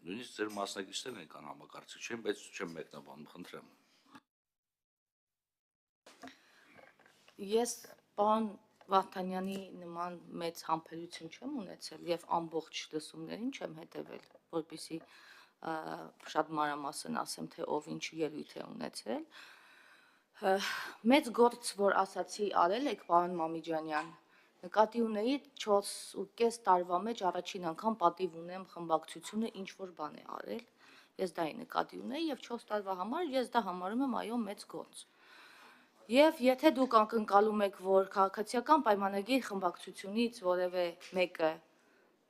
Նույնիսկ ձեր մասնակիցներն են կան համակարգիչ չեն, բայց չեմ մեկնաբանում, խնդրեմ։ Ես պարոն Վահթանյանի նման մեծ համբերություն չեմ ունեցել եւ ամբողջ լսումներին չեմ հետեւել, որպեսզի շատ մանրամասն ասեմ, թե ով ինչ ելույթ է ունեցել։ Մեծ գործ, որ ասացի արել եք, պարոն Մամիջանյան, նկատի ունեի 4.5 տարվա մեջ առաջին անգամ պատիվ ունեմ խմբակցությունը ինչ որ բան է արել, ես դա նկատի ունեի եւ 4 տարվա համար ես դա համարում եմ այո մեծ գործ։ Եվ եթե դուք ակնկալում եք, որ քաղաքացիական պայմանագիր խմբակցությունից որևէ մեկը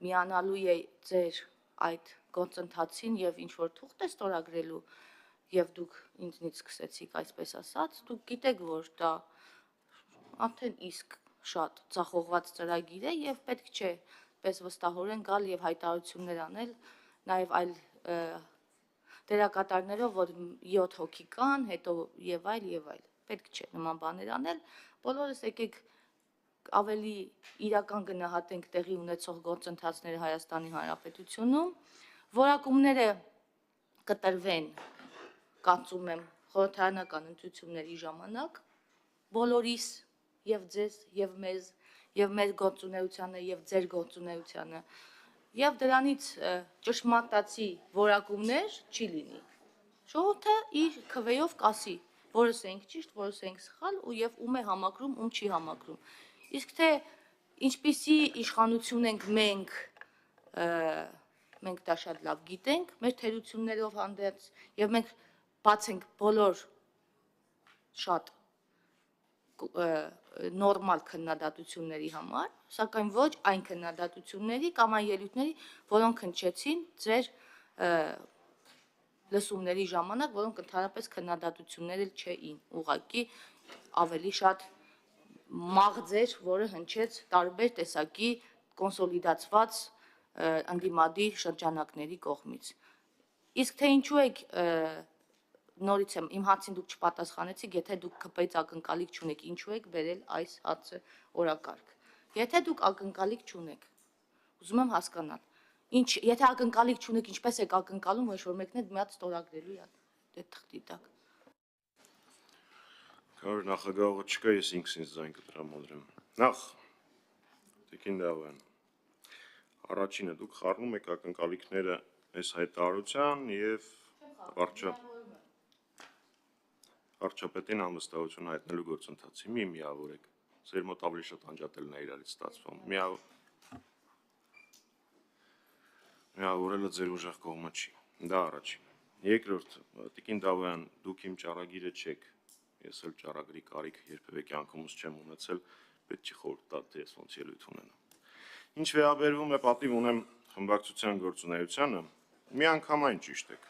միանալու է ձեր այդ գործընթացին եւ ինչ որ թուղթ է ստորագրելու եւ դուք ինձնից սկսեցիք այսպես ասած, դուք գիտեք, որ դա արդեն իսկ շատ ցախողված ծրագիր է եւ պետք չէ պես վստահորեն գալ եւ հայտարարություններ անել, նաեւ այլ դերակատարներով, որ 7 հոգի կան, հետո եւ այլ, պետք չէ նման բաներ անել, բոլորս եկեք ավելի իրական գնահատենք տեղի ունեցող գործընթացները Հայաստանի Հանրապետությունում, որակումները կտրվեն, կարծում եմ, խորհրդարանական ընտրությունների ժամանակ, բոլորիս եւ ձեզ եւ մեզ եւ մեր գործունեությանը եւ ձեր գործունեությանը եւ դրանից ճշմարտացի որակումներ չի լինի։ Ժողովուրդը իր քվեով կասի, որս ենք ճիշտ, որս ենք սխալ ու եւ ում է համակրում, ում չի համակրում։ Իսկ թե ինչպիսի իշխանություն ենք մենք դա շատ լավ գիտենք, մեր թերություններով հանդերձ եւ մենք բաց ենք բոլոր շատ նորմալ քննադատությունների համար, սակայն ոչ այն քննադատությունների կամ այն ելույթների, որոնք հնչեցին ձեր լսումների ժամանակ, որոնք ընդհանրապես քննադատություններ էլ չէին, ուղղակի ավելի շատ մաղձեր, որը հնչեց տարբեր տեսակի կոնսոլիդացված ընդդիմադիր շրջանակների կողմից։ Իսկ թե ինչու եք նորից եմ իմ հարցին դուք չպատասխանեցիք, եթե դուք քպեից ակնկալիք չունեք, ինչու եք բերել այս հարցը օրակարգ։ Եթե դուք ակնկալիք չունեք, ուզում եմ հասկանալ, եթե ակնկալիք չունեք, ինչպես եք ակնկալում, որ մեկն է մի հատ ստորագրելու է այդ թղթի տակ։ Կարող նախագահողը չկա, ես ինքս ինձ ձայն կտրամադրեմ։ Նախ, Տիկին Դավոյան, առաջինը դուք խառնում եք ակնկալիքները այս հայտարարության եւ վարչապետին անվստահություն հայտնելու գործընթացի մի միավորեք։ Ձեր մոտ ավելի շատ անջատելն է իրարից ստացվում։ Միավորելը ձեր ուժեղ կողմը չի։ Դա առաջին։ Երկրորդ, Տիկին Դավոյան, դուք իմ ճառագիրը չեք։ Ես էլ ճառագրի կարիք երբևէ կյանքումս չեմ ունեցել, պետք չի խորհուրդ տալ, թե ես ոնց ելույթ ունենամ։ Ինչ վերաբերվում է պատիվ ունեմ խմբակցության գործունեությանը, միանգամայն ճիշտ եք։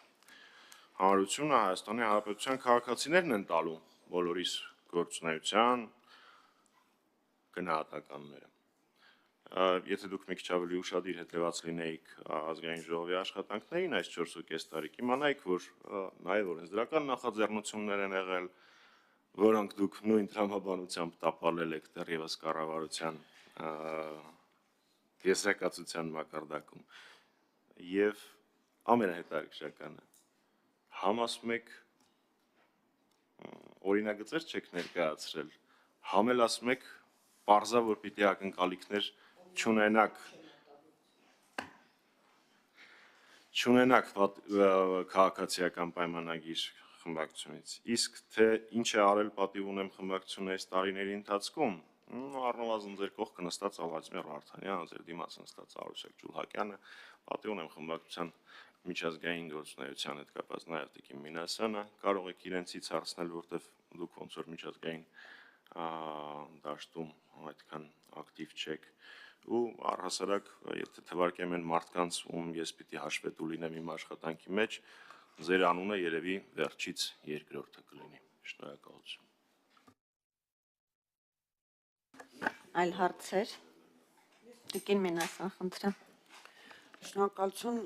Հանրությունը Հայաստանի Հանրապետության քաղաքացիներն են տալու բոլորիս գործունեության գնահատականները։ Եթե դուք մի քիչ ավելի ուշադիր հետևած լինեիք ազգային ժողովի աշխատանքներին այս 4.5 տարի, կիմանայիք, որ նաև օրենսդրական նախաձեռնություններ են եղել, որոնք դուք նույն տրամաբանությամբ տապալել եք դեռևս կառավարության եզրակացության մակարդակում։ Եվ ամենահետաքրքրականը համաս մեկ օրինագծեր չեք ներկայացրել, համելաս մեկ պարզա, որ պիտի ակնկալիքներ չունենաք քաղաքացիական պայմանագիր խմբակցությունից։ Իսկ թե ինչ է արել պատիվ ունեմ խմբակցությունը այս տարիների ընթացքում, առնվազն ձեր կողքը նստած Վլադիմիր Վարդանյանը, ձեր դիմաց նստած Արուսյակ Ջուլհակյանը, պատիվ ունեմ խմբակցության միջազգային գործունեության հետ կապված նաև Տիկին Մինասյանը, կարող եք իրենցից հարցնել, որտեղ դուք ոնց որ միջազգային դաշտում այդքան ակտիվ չեք ու առհասարակ եթե թվարկեմ են մարդկանց, ում ես պիտի հաշվետու լինեմ իմ աշխատանքի մեջ, ձեր անունը երևի վերջից երկրորդը կլինի։ Շնորհակալություն։ Այլ հարցեր։ Տիկին Մինասյան, խնդրեմ։ Շնորհակալություն։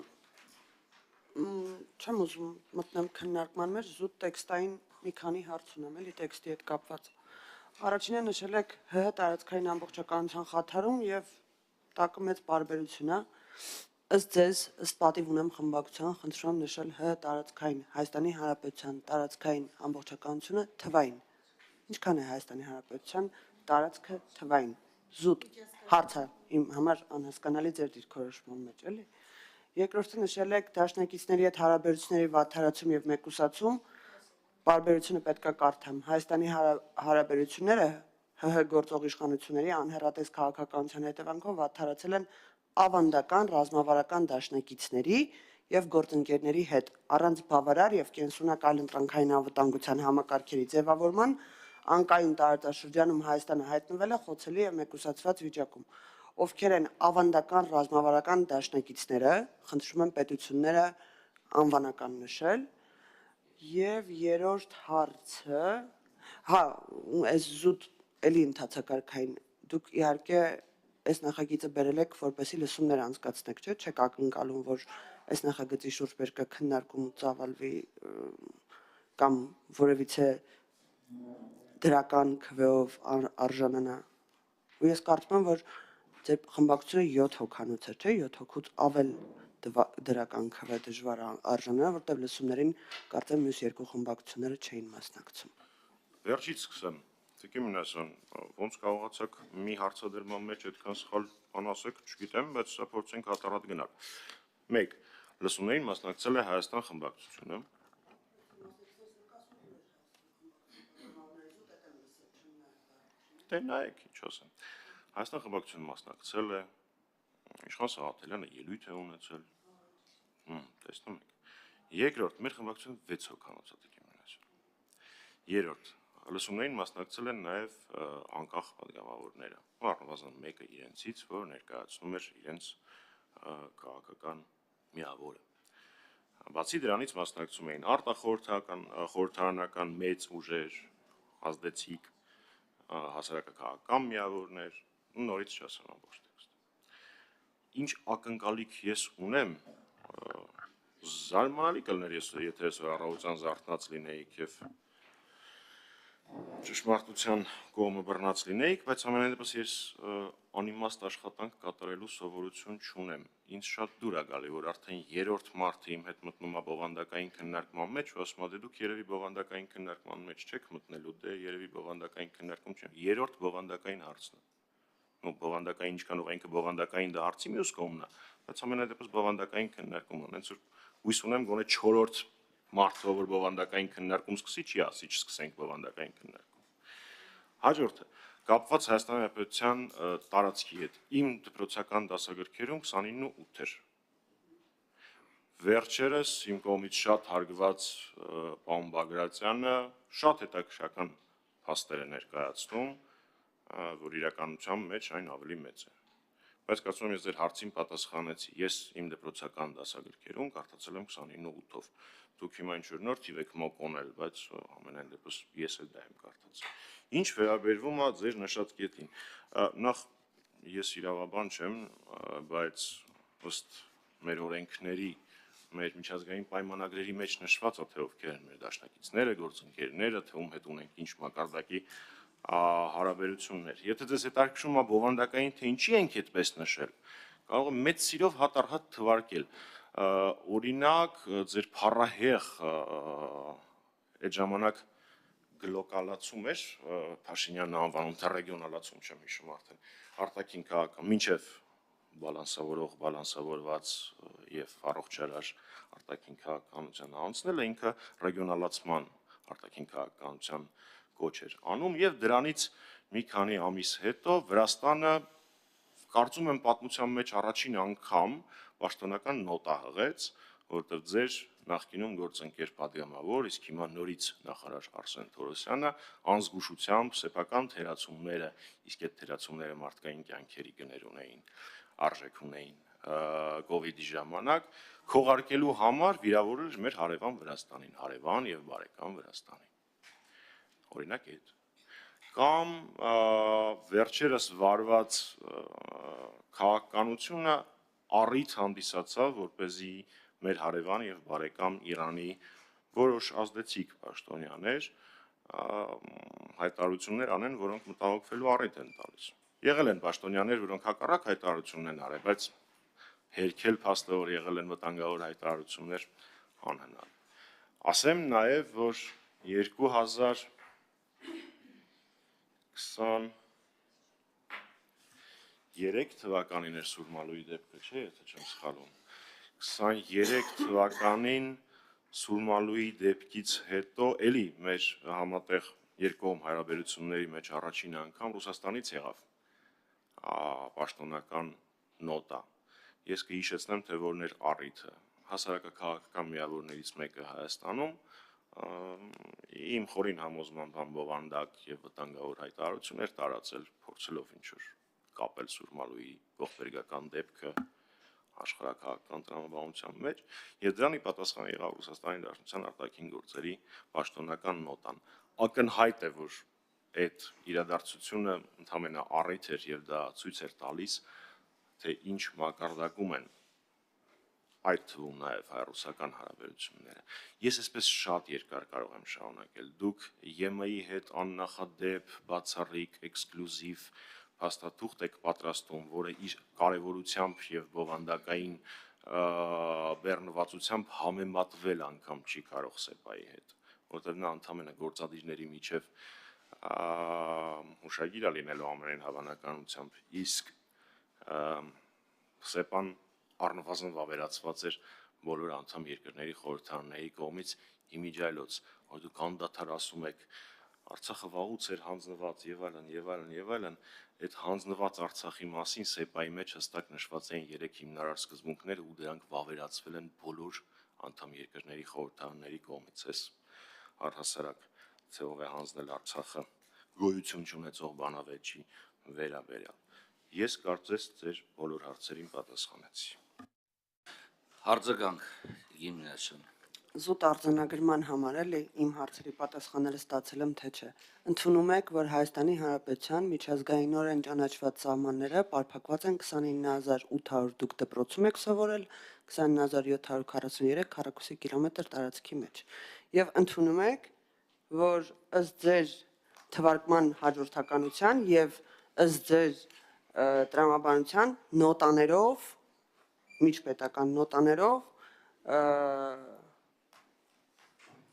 Չեմ ուզում մտնեմ քննարկման մեջ, զուտ տեքստային մի քանի հարց ունեմ, էլի տեքստի հետ կապված։ Առաջինը նշել եք ՀՀ տարածքային ամբողջականության խաթարում եւ տակը մեծ բարբերություն է։ ըստ ձեզ, ըստ պատիվ ունեմ խմբակցության, խնդրում եմ նշել ՀՀ տարածքային Հայաստանի Հանրապետության տարածքային ամբողջականությունը թվային։ Ինչքան է Հայաստանի Հանրապետության տարածքը թվային։ Զուտ հարցը իմ համար անհասկանալի ձեր դիրքորոշման մեջ, էլի։ Երկրորդը նշել եք դաշնակիցների հետ հարաբերությունների վատթարացում եւ մեկուսացում, բարբերությունը պետքա կարդամ։ Հայաստանի հարաբերությունները ՀՀ գործող իշխանությունների անհեռատես քաղաքականության հետևանքով վատթարացել են ավանդական ռազմավարական դաշնակիցների եւ գործընկերների հետ առանց բավարար եւ կենսունակ այլընտրանքային անվտանգության համակարգերի ձևավորման անկայուն տարածաշրջանում Հայաստանը հայտնվել է խոցելի եւ մեկուսացված վիճակում։ Ովքեր են ավանդական ռազմավարական դաշնակիցները, խնդրում եմ պետությունները անվանական նշել։ Եվ երրորդ հարցը, այս զուտ էլի ընթացակարգային, դուք իհարկե այս նախագիծը բերել եք, որպեսզի լսումներ անցկացնեք, չէ՞, չեք ակնկալում, որ այս նախագծի շուրջ բերկա քննարկում ու ծավալվի կամ որևիցե դրական քվեով արժանանա։ Ու ես կարծում եմ, որ ձեր խմբակցությունը 7 հոգանոց է, չէ՞, 7 հոգուց ավել դրական քվե դժվար արժանանա, որտեղ լսումներին կարծեմ մյուս երկու խմբակցությունները չէին մասնակցում։ Վերջից սկսեմ։ Տիկին Մինասյան, ոնց կարողացաք մի հարցադրման մեջ այդքան սխալ բան ասեք, չգիտեմ, բայց սա փորձենք հատարած գնալ։ 1. Լսումներին մասնակցել է Հայաստան խմբակցությունը։ Դե նայեք, ինչ ասեմ։ Հայաստան խմբակցությունը մասնակցել է, Իշխան Սաղաթելյանը ելույթ է ունեցել։ Տեսնում եք։ Երկրորդ, մեր խմբակցությունը 6 հոգանոց է Տիկին Մինասյան։ Երրորդ, լսումներին մասնակցել են նաև անկախ պատգամավորները, առնվազն մեկը իրենցից, որ ներկայացնում էր իրենց քաղաքական միավորը։ Բացի դրանից մասնակցում էին արտախորհրդարանական մեծ ուժեր, ազդեցիկ հասարակական միավորներ, նորից չասեմ ամբողջ տեքստը։ Ինչ ակնկալիք ես ունեմ, զարմանալի կլներ եթե ես առավոտյան զարթնած լինեիք եւ ճշմարտության կողմը բռնած լինեիք, բայց ամենայնիվս ես անիմաստ աշխատանք կատարելու սովորություն չունեմ։ Ինձ շատ դուր է գալի, որ արդեն երրորդ մարդը իմ հետ մտնում է բովանդակային քննարկման մեջ, ու ասում է դե դուք երևի բովանդակային քննարկման մեջ չեք մտնելու, դե երևի բովանդակային քննարկում չեմ։ Երրորդ բովանդակային հարցն է։ Ну բովանդակային ինչքան ով ինքը բովանդակային դա հարցի մյուս կողմն է, բայց ամենայնիվս բովանդակային քննարկում ունեն, որ հույս ունեմ գոնե 4-րդ մարդը, որ բովանդակային քննարկում սկսի, չի ասի, չսկսենք բովանդակային քննարկում։ Հաջորդը կապված Հայաստանի Հանրապետության տարածքի հետ։ Իմ դպրոցական դասագրքերում 29.8 էր։ Վերջերս իմ կողմից շատ հարգված պարոն Բագրատյանը շատ հետաքրքրական փաստեր է ներկայացնում, որ իրականության մեջ այն ավելի մեծ է։ Բայց կարծում եմ ես ձեր հարցին պատասխանեցի։ Ես իմ դպրոցական դասագրքերում կարդացել եմ 29.8-ով։ Դուք հիմա ինչ-որ նոր թիվ եք մոկոնել, բայց ամենայն դեպս ես էլ դա եմ կարդացել։ Ինչ վերաբերվում է ձեր նշած կետին, նախ ես իրավաբան չեմ, բայց ըստ մեր օրենքների, մեր միջազգային պայմանագրերի մեջ նշված է, թե ովքեր են մեր դաշնակիցները, գործընկերները, թե ում հետ ունենք ինչ մակարդակի հարաբերություններ։ Եթե ձեզ հետաքրքրում է բովանդակային, թե ինչի ենք այդպես նշել, կարող եմ մեծ սիրով հատ-առհատ թվարկել։ Օրինակ, ձեր փառահեղ այդ ժամանակ գլոկալացում էր Փաշինյանը անվանում, թե ռեգիոնալացում չեմ հիշում արդեն, արտաքին քաղաքական, մինչև բալանսավորող, բալանսավորված եւ առողջարար արտաքին քաղաքականության անցնելը ինքը ռեգիոնալացման արտաքին քաղաքականության կոչ էր անում եւ դրանից մի քանի ամիս հետո Վրաստանը կարծում եմ պատմության մեջ առաջին անգամ պաշտոնական նոտա հղեց, որտեղ ձեր նախկինում գործընկեր պատգամավոր, իսկ հիմա նորից նախարար Արսեն Թորոսյանը անզգուշությամբ սեփական թերացումները, իսկ այդ թերացումները մարդկային կյանքերի գներ ունեին, արժեք ունեին COVID-ի ժամանակ քողարկելու համար վիրավորել մեր հարևան Վրաստանին, հարևան եւ բարեկամ Վրաստանին։ Օրինակ այդ կամ վերջերս վարված քաղաքականությունը առիթ հանդիսացավ, որպեսզի մեր հարևան եւ բարեկամ Իրանի որոշ ազդեցիկ պաշտոնյաներ հայտարարություններ անեն, որոնք մտահոգվելու առիթ են տալիս։ Եղել են պաշտոնյաներ, որոնք հակառակ հայտարարություններ են արել, բայց հերքել փաստը, որ եղել են վտանգավոր հայտարարություններ, անհնար։ Ասեմ նաև, որ 2023 թվականին էր Սուրմալուի դեպքը, չէ, եթե չեմ սխալվում։ 23 թվականին Սուրմալուի դեպքից հետո էլի մեր համատեղ երկկողմ հարաբերությունների մեջ առաջին անգամ Ռուսաստանից եղավ պաշտոնական նոտա։ Ես կհիշեցնեմ, թե որն էր առիթը։ Հասարակաքաղաքական միավորներից մեկը Հայաստանում իմ խորին համոզմամբ բովանդակ եւ վտանգավոր հայտարարություններ տարածել, փորձելով ինչ-որ կապել Սուրմալուի ողբերգական դեպքը աշխարհաքաղաքական տրամաբանության մեջ, եւ դրանի պատասխան եղավ Ռուսաստանի Դաշնության արտաքին գործերի պաշտոնական նոտան։ Ակնհայտ է, որ այդ իրադարձությունը ընդհանրապես առիթ էր եւ դա ցույց էր տալիս, թե ինչ մակարդակում են այդ թվում նաև հայ-ռուսական հարաբերությունները։ Ես այսպես շատ երկար կարող եմ շարունակել։ Դուք ԵՄ-ի հետ աննախադեպ, բացառիկ, էքսկլյուզիվ փաստաթուղթ եք պատրաստում, որը իր կարևորությամբ եւ բովանդակային բեռնվածությամբ համեմատվել անգամ չի կարող ՍԵՊԱ-ի հետ, որտեղ նա ընդհանրապես գործադիրների միջև հուշագիր է լինելու ամենայն հավանականությամբ, իսկ ՍԵՊԱ-ն առնվազն վավերացված էր բոլոր անդամ երկրների խորհրդարանների կողմից իմիջիայլոց, որ դուք անդադար ասում եք Արցախը վաղուց էր հանձնված եւ այլն, այդ հանձնված Արցախի մասին ՍԵՊԱ-ի մեջ հստակ նշված էին 3 հիմնարար սկզբունքները ու դրանք վավերացվել են բոլոր անդամ երկրների խորհրդարանների կողմից։ Այս առհասարակ ցեվով է հանձնել Արցախը գոյություն չունեցող բանավեճի վերաբերյալ։ Ես կարծես ձեր բոլոր հարցերին պատասխանեցի։ Արձագանք Գիմնասյան։ Զուտ արձանագրման համար էլի իմ հարցերի պատասխանները ստացել եմ, թե չէ։ Ընդունում եք, որ Հայաստանի Հանրապետության միջազգայինորեն ճանաչված սահմանները պարփակված են 29800, դուք դպրոցում եք սովորել 29743 քառակուսի կիլոմետր տարածքի մեջ։ Եվ ընդունում եք, որ ըստ ձեր թվարկման հաջորդականության եւ ըստ ձեր տրամաբանության նոտաներով, միջպետական նոտաներով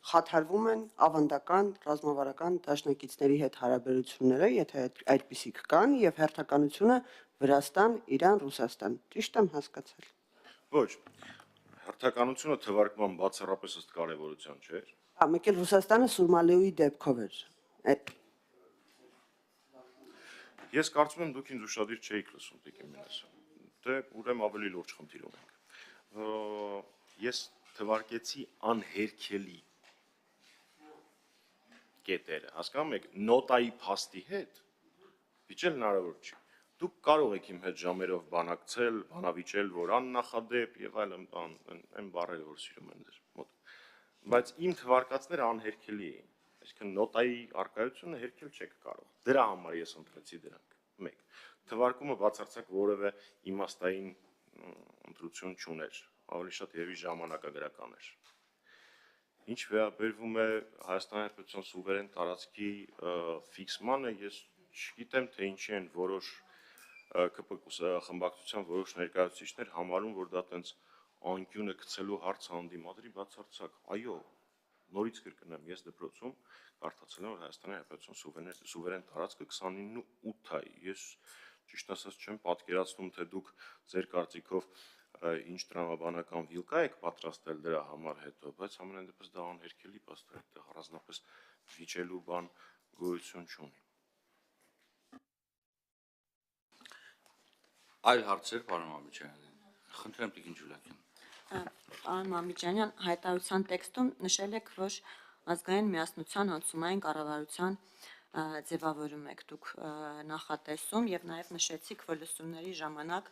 խաթարվում են ավանդական ռազմավարական դաշնակիցների հետ հարաբերությունները, եթե այդպիսիք կան, եւ հերթականությունը Վրաստան, Իրան, Ռուսաստան։ Ճիշտ եմ հասկացել։ Ոչ, հերթականությունը թվարկման բացառապես ըստ կարևորության չէ։ Մեկ էլ Ռուսաստանը Սուրմալիուի դեպքով էր։ Ես կարծում եմ դուք ինձ ուշադիր չէիք լսում, Տիկին Մինասյան։ Դե ուրեմն ավելի լուրջ խնդիր ունենք։ Ես թվարկեցի անհերքելի կետերը, հասկանում եք, նոտայի փաստի հետ վիճել հնարավոր չի։ Դուք կարող եք իմ հետ ժամերով բանակցել, բանավիճել, որ աննախադեպ եւ այլն այն բառերը, որ սիրում են ձեր մոտ։ Բայց իմ թվարկածները անհերքելի էին։ Այսինքն նոտայի արկայությունը հերքել չեք կարող։ Դրա համար ես ընտրեցի դրանք։ 1. Թվարկումը բացարձակ որևէ իմաստային ընտրություն չուներ, ավելի շատ եւի ժամանակագրական էր։ Ինչ վերաբերվում է Հայաստանի Հանրապետության սուվերեն տարածքի ֆիքսմանը, ես չգիտեմ, թե ինչի են որոշ ԿՊ խմբակցության որոշ ներկայացուցիչներ համարում, որ դա տենց անկյունը գցելու հարց հանդիմադրի բացարձակ։ Այո, նորից կրկնեմ, ես դպրոցում կարդացել եմ, որ Հայաստանի Հանրապետության սուվերեն տարածքը 29.8-այի։ Ես ճիշտ ասած չեմ պատկերացնում, թե դուք ձեր կարծիքով ինչ տրամաբանական վիլկա եք պատրաստել դրա համար հետո, բայց ամենայն դեպս դա անհերքելի փաստ է, այդտեղ առանձնապես վիճելու բան գոյություն չունի։ Այլ հարցեր, պարոն Մամիջանյան։ Խնդրեմ Տիկին Ջուլակյան։ Պարոն Մամիջանյան, հայտարարության տեքստում նշել եք, որ ազգային միասնության անցումային կառավարության ձևավորում եք դուք նախատեսում եւ նաեւ նշեցիք, որ լսումների ժամանակ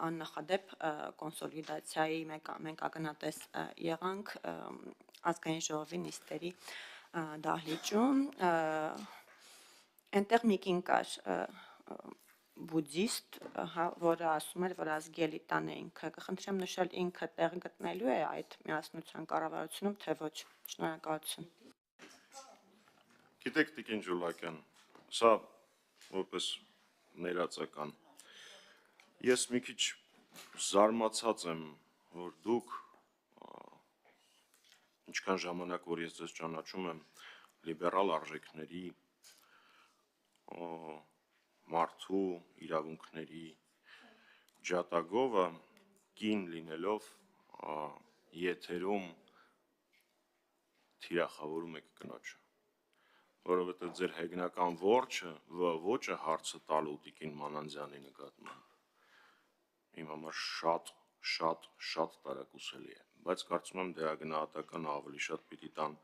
աննախադեպ կոնսոլիդացիայի մենք ակնատես եղանք ազգային ժողովի նիստերի դահլիճում այնտեղ մի կին կար բուդդիստ, որը ասում էր, որ ազգի էլիտան է ինքը, կխնդրեմ նշել ինքը տեղ գտնելու է այդ միասնության կառավարությունում, թե ոչ։ Շնորհակալություն։ Գիտեք, Տիկին Ջուլակյան, սա որպես ներածական։ Ես մի քիչ Զարմացած եմ, որ դուք ինչքան ժամանակ, որ ես ձեզ ճանաչում եմ, լիբերալ արժեքների, մարդու իրավունքների ջատագովը կին լինելով եթերում թիրախավորում եք կնոջը, որովհետև ձեր հեգնական ոճը հարցը տալու Տիկին Մանանձյանի նկատմամբ իմ համար շատ տարակուսելի է, բայց կարծում եմ դերագնահատականը ավելի շատ պիտի տան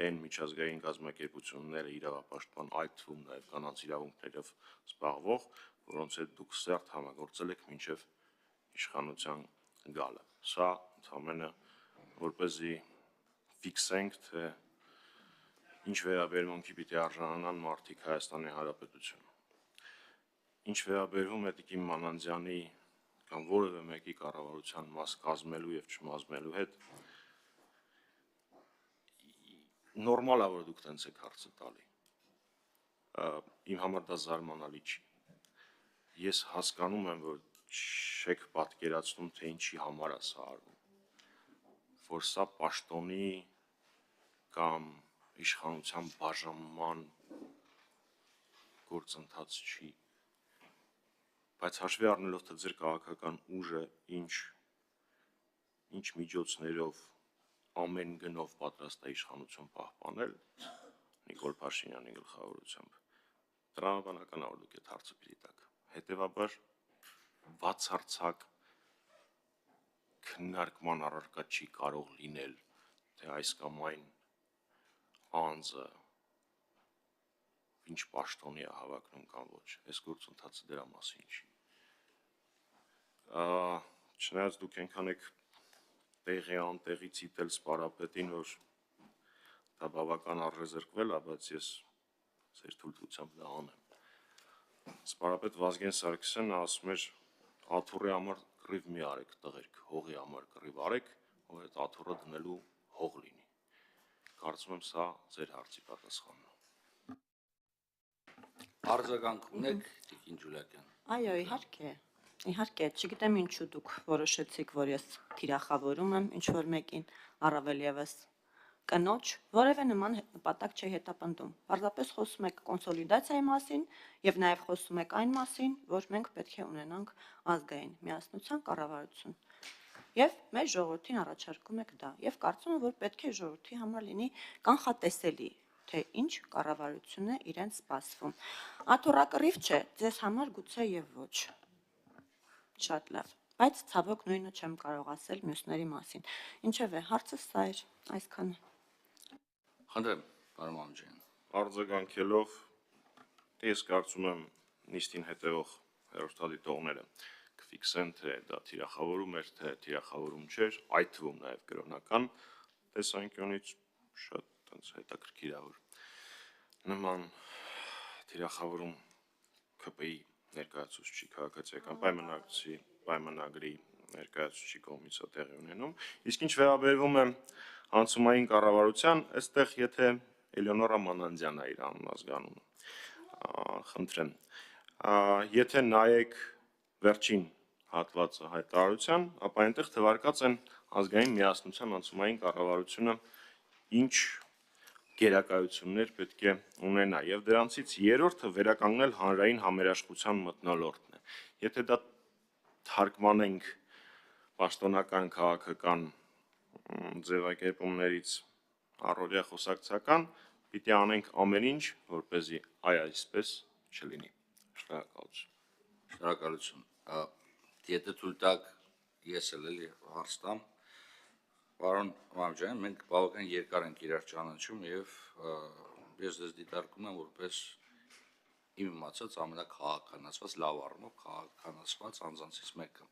այն միջազգային կազմակերպությունները իրավապաշտպան, այդ թվում նաև կանանց իրավունքներով զբաղվող, որոնց հետ դուք սերտ համագործել եք մինչև իշխանության գալը։ Սա ընդհանրապես որպեսզի ֆիքսենք, թե ինչ վերաբերմունքի պիտի արժանանան մարդիկ Հայաստանի Հանրապետությունում։ Ինչ վերաբերվում է Տիկին Մանանձյանի կամ որևէ մեկի կառավարության մաս կազմելու եւ չմազմելու հետ, նորմալ է, որ դուք տենց եք հարցը տալի։ Իմ համար դա զարմանալի չի։ Ես հասկանում եմ, որ չեք պատկերացնում, թե ինչի համար է սա արվում, որ սա պաշտոնի կամ իշխանության բաժանման գործընթաց չի, բայց հաշվի առնելով, թե ձեր քաղաքական ուժը ինչ միջոցներով ամեն գնով պատրաստ է իշխանություն պահպանել Նիկոլ Փաշինյանի գլխավորությամբ, տրամաբանական է, որ դուք այդ հարցը պիտի տաք։ Հետևաբար բացարձակ քննարկման առարկա չի կարող լինել, թե այս կամ այն անձը ինչ պաշտոնի է հավակնում կամ ոչ, այս գործընթացը դրա մասին չի։ Չնայած դուք այնքան եք տեղի անտեղի ցիտել սպարապետին, որ դա բավական առեզրկվել է, բայց ես ձեր թույլտվությամբ դա անեմ։ Սպարապետ Վազգեն Սարգսյանը ասում էր աթոռի համար կռիվ մի արեք, տղերք, հողի համար կռիվ արեք, որ այդ աթոռը դնելու հող լինի։ Կարծում եմ սա ձեր հարցի պատասխանն է։ Արձագանք ունեք, Տիկին Ջուլիակյան։ Այո, իհարկե, չգիտեմ ինչու դուք որոշեցիք, որ ես թիրախավորում եմ ինչ-որ մեկին, առավել ևս կնոջ, որևէ նման նպատակ չի հետապնդում։ Պարզապես խոսում եք կոնսոլիդացիայի մասին եւ նաեւ խոսում եք այն մասին, որ մենք պետք է ունենանք ազգային միասնության կառավարություն։ Եվ մեր ժողովրդին առաջարկում եք դա։ Եվ կարծում եմ, որ պետք է ժողովրդի համար լինի կանխատեսելի, թե ինչ կառավարություն է իրենց սպասվում։ Աթոռակռիվ չէ, ձեզ համար գուցե եւ ոչ։ Շատ լավ, բայց ցավոք նույնը չեմ կարող ասել մյուսների մասին։ Ինչևէ, հարցը սա էր, այսքանը։ Խնդրեմ, պարոն Մանուկյան։ Արձագանքելով, ես կարծում եմ նիստին հետևող հեռուստադիտողները կֆիքսեն, թե դա թիրախավորում էր, թե թիրախավորում չէր, այդ թվում նաև կրոնական տեսանկյունից շատ տենց հետաքրքիր է, որ նման թիրախավորում ԿՊ-ի ներկայացուցչի քաղաքացիական պայմանագրի ներկայացուցչի կողմից է տեղի ունենում, իսկ ինչ վերաբերվում է անցումային կառավարության, այստեղ եթե Էլեոնորա Մանանձյանն է իր անունազգանունը, խնդրեմ, եթե նայեք վերջին հատվածը հայտարարության, ապա այնտեղ թվարկած են ազգային միասնության անցումային կառավարությունը ինչ գերակայություններ պետք է ունենա, եւ դրանցից երրորդը վերականգնել հանրային համերաշխության մթնոլորտն է։ Եթե դա թարգմանենք պաշտոնական քաղաքական ձևակերպումներից առօրյա խոսակցական, պիտի անենք ամեն ինչ, որպեսզի այսպես չլինի։ Շնորհակալություն։ Շնորհակալություն։ Եթե թույլ տաք, ես էլ հարց տամ։ Պարոն Մանուկյան, մենք բավական երկար ենք իրար ճանաչում եւ ես ձեզ դիտարկում եմ որպես իմ իմացած ամենակաղաքականացված, լավ առումով քաղաքականացված անձանցից մեկը։